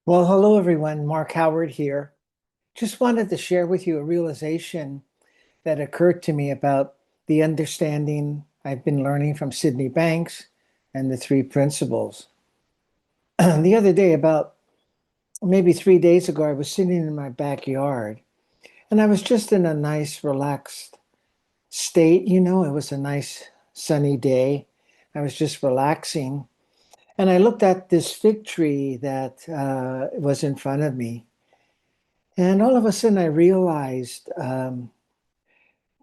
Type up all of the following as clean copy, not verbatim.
Well, hello everyone. Mark Howard here. Just wanted to share with you a realization that occurred to me about the understanding I've been learning from Sydney Banks and the three principles. The other day, about maybe 3 days ago, I was sitting in my backyard and I was just in a nice, relaxed state. It was a nice sunny day. I was just relaxing and I looked at this fig tree that was in front of me. And all of a sudden, I realized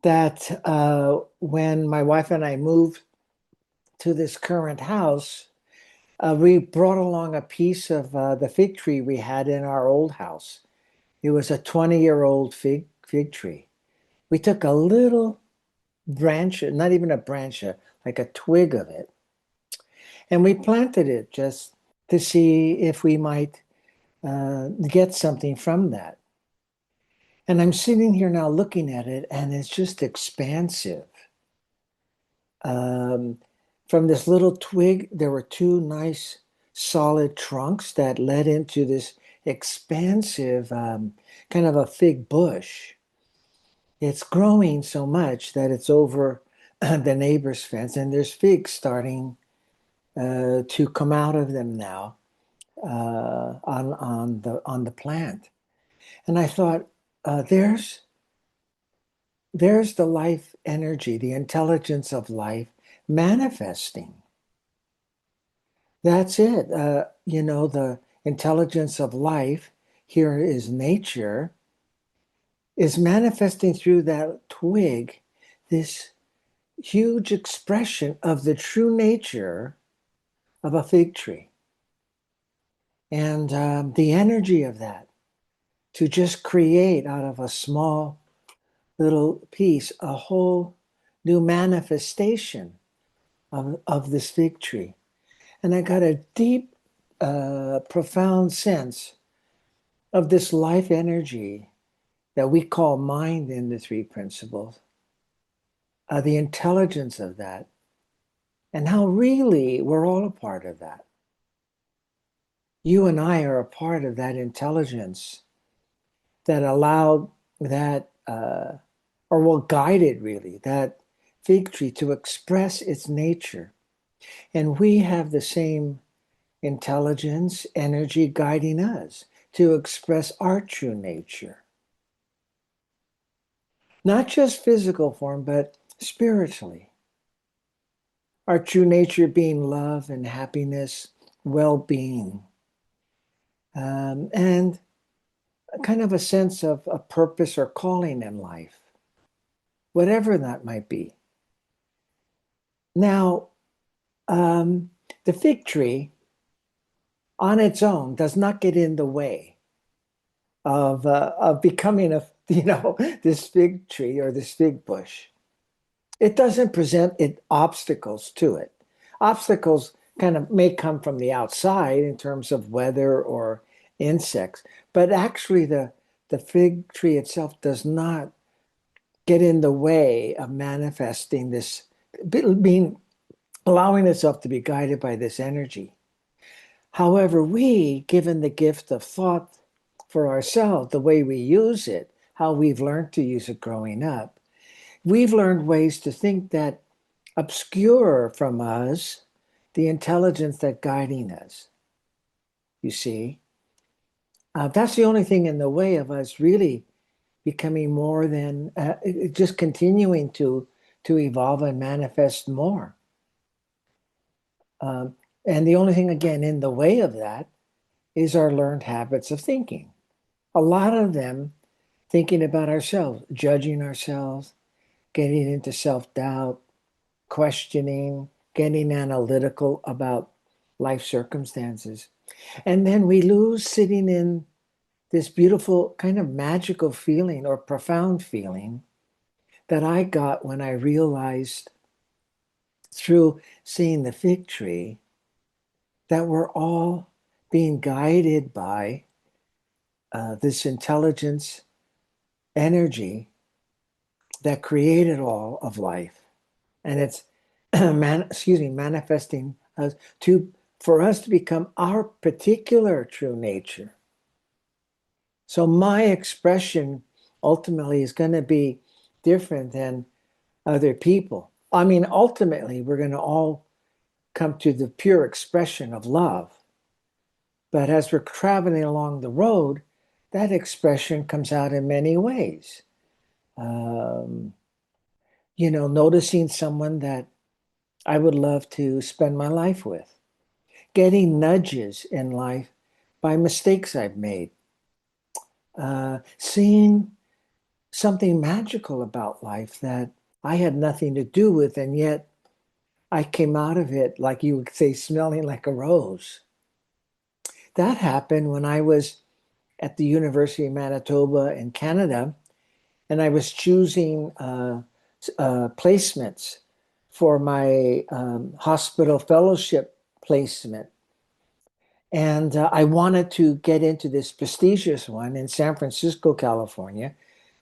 that when my wife and I moved to this current house, we brought along a piece of the fig tree we had in our old house. It was a 20-year-old fig tree. We took a little branch, not even a branch, like a twig of it, and we planted it just to see if we might get something from that. And I'm sitting here now looking at it, and it's just expansive. Um, from this little twig, there were two nice solid trunks that led into this expansive kind of a fig bush. It's growing so much that it's over the neighbor's fence, and there's figs starting to come out of them now on the plant. And I thought, there's the life energy, the intelligence of life manifesting. That's it. The intelligence of life, here is nature, is manifesting through that twig, this huge expression of the true nature of a fig tree. And the energy of that to just create out of a small little piece a whole new manifestation of this fig tree. And I got a deep, profound sense of this life energy that we call mind in the three principles, the intelligence of that, and how really we're all a part of that. You and I are a part of that intelligence that allowed that, or will guide it really, that fig tree to express its nature. And we have the same intelligence, energy guiding us to express our true nature. Not just physical form, but spiritually. Our true nature being love and happiness, well being, and kind of a sense of a purpose or calling in life, whatever that might be. Now, the fig tree on its own does not get in the way of becoming a this fig tree or this fig bush. It doesn't present obstacles to it. Obstacles kind of may come from the outside in terms of weather or insects, but actually the fig tree itself does not get in the way of manifesting this, being allowing itself to be guided by this energy. However, we, given the gift of thought for ourselves, the way we use it, how we've learned to use it growing up, we've learned ways to think that obscure from us the intelligence that guiding us. You see, that's the only thing in the way of us really becoming more than just continuing to evolve and manifest more. Um, and the only thing again in the way of that is our learned habits of thinking. A lot of them thinking about ourselves, judging ourselves, getting into self-doubt, questioning, getting analytical about life circumstances. And then we lose sitting in this beautiful kind of magical feeling or profound feeling that I got when I realized through seeing the fig tree that we're all being guided by this intelligence energy that created all of life. And it's manifesting us to for us to become our particular true nature. So my expression ultimately is going to be different than other people. I mean, ultimately, we're going to all come to the pure expression of love. But as we're traveling along the road, that expression comes out in many ways. Um, Noticing someone that I would love to spend my life with, getting nudges in life by mistakes I've made, seeing something magical about life that I had nothing to do with, and yet I came out of it, like you would say, smelling like a rose. That happened when I was at the University of Manitoba in Canada, and I was choosing placements for my hospital fellowship placement. And I wanted to get into this prestigious one in San Francisco, California,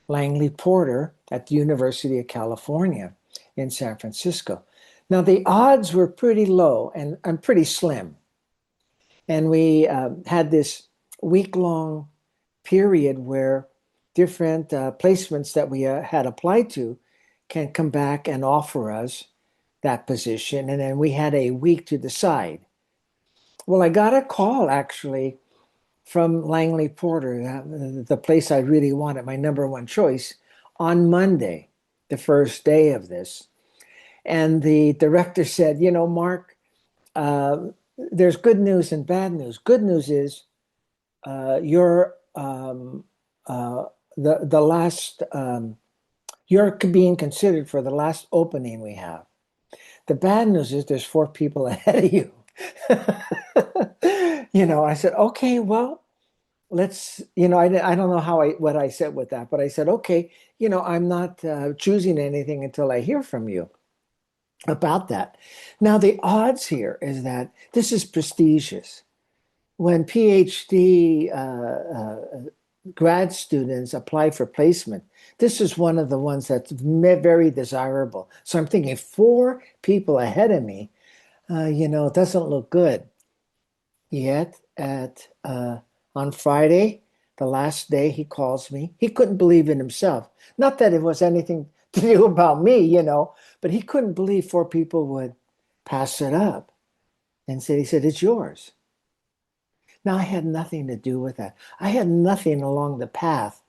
Langley Porter at the University of California in San Francisco. Now, the odds were pretty low and pretty slim. And we had this week-long period where different placements that we had applied to can come back and offer us that position. And then we had a week to decide. Well, I got a call actually from Langley Porter, the place I really wanted, my number one choice, on Monday, the first day of this. And the director said, Mark, uh, there's good news and bad news. Good news is you're uh, the last you're being considered for the last opening we have. The bad news is there's four people ahead of you. I said, okay, well, let's, I don't know what I said with that, but I said, okay, I'm not choosing anything until I hear from you about that. Now, the odds here is that this is prestigious. When PhD grad students apply for placement, this is one of the ones that's very desirable. So I'm thinking four people ahead of me, it doesn't look good. Yet on Friday, the last day, he calls me. He couldn't believe in himself. Not that it was anything to do about me, but he couldn't believe four people would pass it up and he said, it's yours. Now, I had nothing to do with that. I had nothing along the path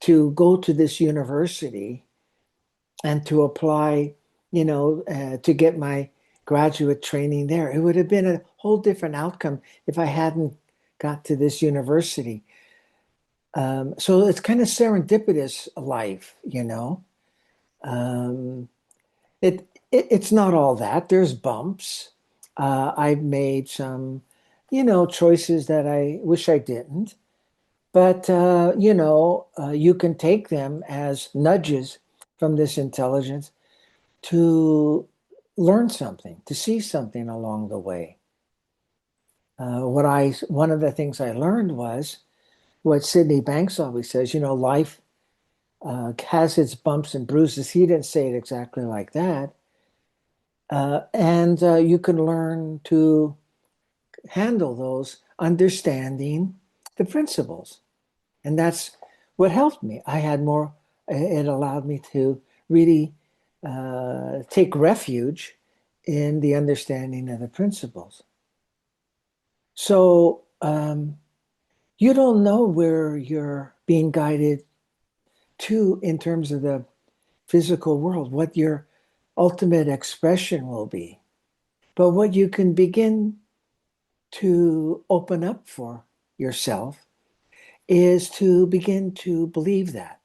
to go to this university and to apply, to get my graduate training there. It would have been a whole different outcome if I hadn't got to this university. So it's kind of serendipitous life, Um, it's not all that. There's bumps. I've made some, choices that I wish I didn't. But, you can take them as nudges from this intelligence to learn something, to see something along the way. One of the things I learned was what Sydney Banks always says, life has its bumps and bruises. He didn't say it exactly like that. And you can learn to handle those, understanding the principles. And that's what helped me. It allowed me to really take refuge in the understanding of the principles. So you don't know where you're being guided to in terms of the physical world, what your ultimate expression will be. But what you can begin to open up for yourself is to begin to believe that.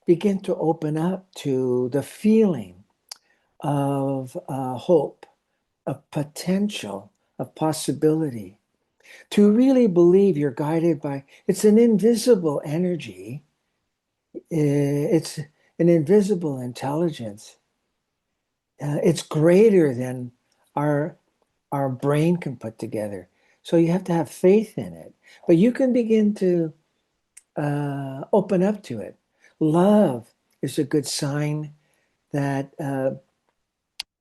Begin to open up to the feeling of hope, of potential, of possibility. To really believe you're guided by, it's an invisible energy. It's an invisible intelligence. It's greater than our our brain can put together. So you have to have faith in it. But you can begin to open up to it. Love is a good sign that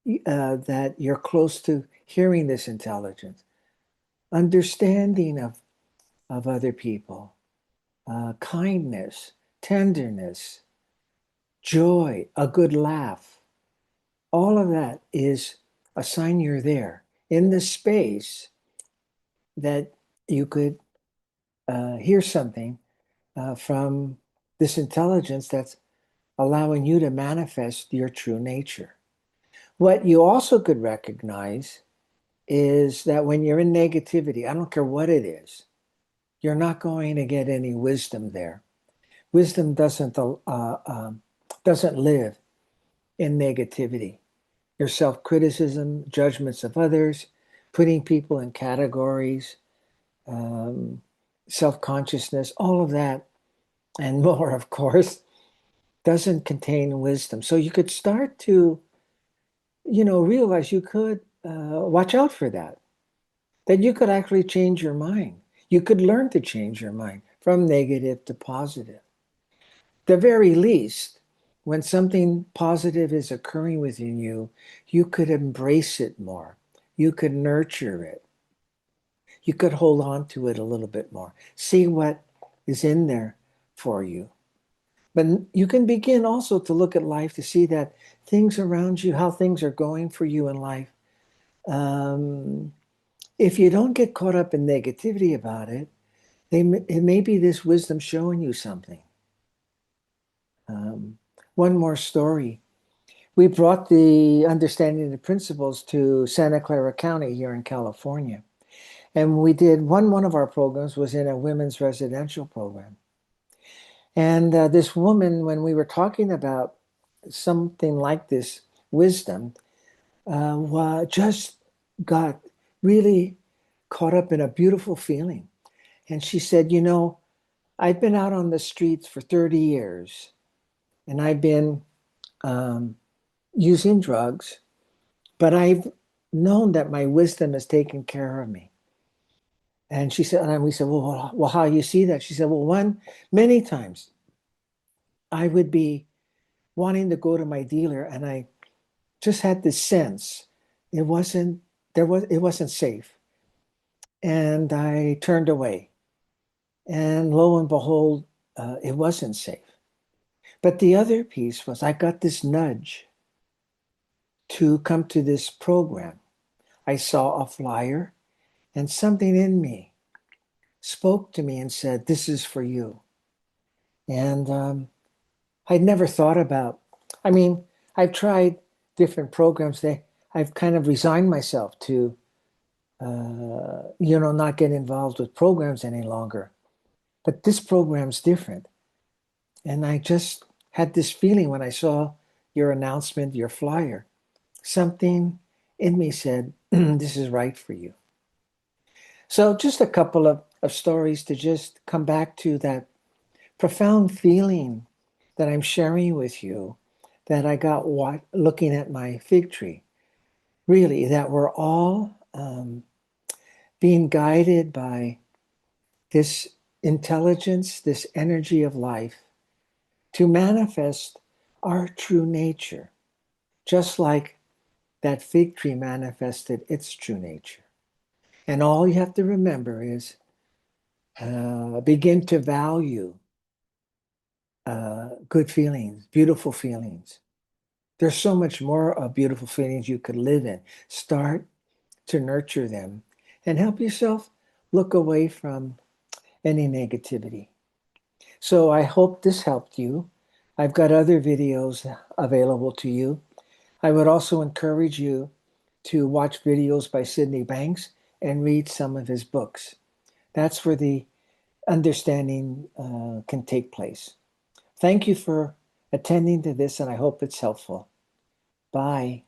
that you're close to hearing this intelligence. understanding of other people, kindness, tenderness, joy, a good laugh. All of that is a sign you're there in the space that you could hear something from this intelligence that's allowing you to manifest your true nature. What you also could recognize is that when you're in negativity, I don't care what it is, you're not going to get any wisdom there. Wisdom doesn't live in negativity. Your self-criticism, judgments of others, putting people in categories, um, self-consciousness, all of that and more, of course, doesn't contain wisdom. So you could start to, realize you could watch out for that, that you could actually change your mind. You could learn to change your mind from negative to positive. The very least, when something positive is occurring within you, you could embrace it more. You could nurture it. You could hold on to it a little bit more. See what is in there for you. But you can begin also to look at life to see that things around you, how things are going for you in life. Um, if you don't get caught up in negativity about it, it may be this wisdom showing you something. Um, one more story. We brought the understanding the principles to Santa Clara County here in California. And we did one of our programs was in a women's residential program. And this woman, when we were talking about something like this wisdom, just got really caught up in a beautiful feeling. And she said, I've been out on the streets for 30 years and I've been um, using drugs, but I've known that my wisdom has taken care of me. And she said, and we said, well, how you see that? She said, well, many times I would be wanting to go to my dealer and I just had this sense it wasn't it wasn't safe. And I turned away. And lo and behold, it wasn't safe. But the other piece was I got this nudge to come to this program. I saw a flyer and something in me spoke to me and said, this is for you. And I'd never thought about, I mean, I've tried different programs. I've kind of resigned myself to, not get involved with programs any longer. But this program's different. And I just had this feeling when I saw your announcement, your flyer. Something in me said, this is right for you. So just a couple of stories to just come back to that profound feeling that I'm sharing with you that I got looking at my fig tree. Really, that we're all being guided by this intelligence, this energy of life to manifest our true nature, just like that fig tree manifested its true nature. And all you have to remember is begin to value good feelings, beautiful feelings. There's so much more of beautiful feelings you could live in. Start to nurture them and help yourself look away from any negativity. So I hope this helped you. I've got other videos available to you. I would also encourage you to watch videos by Sydney Banks and read some of his books. That's where the understanding can take place. Thank you for attending to this, and I hope it's helpful. Bye.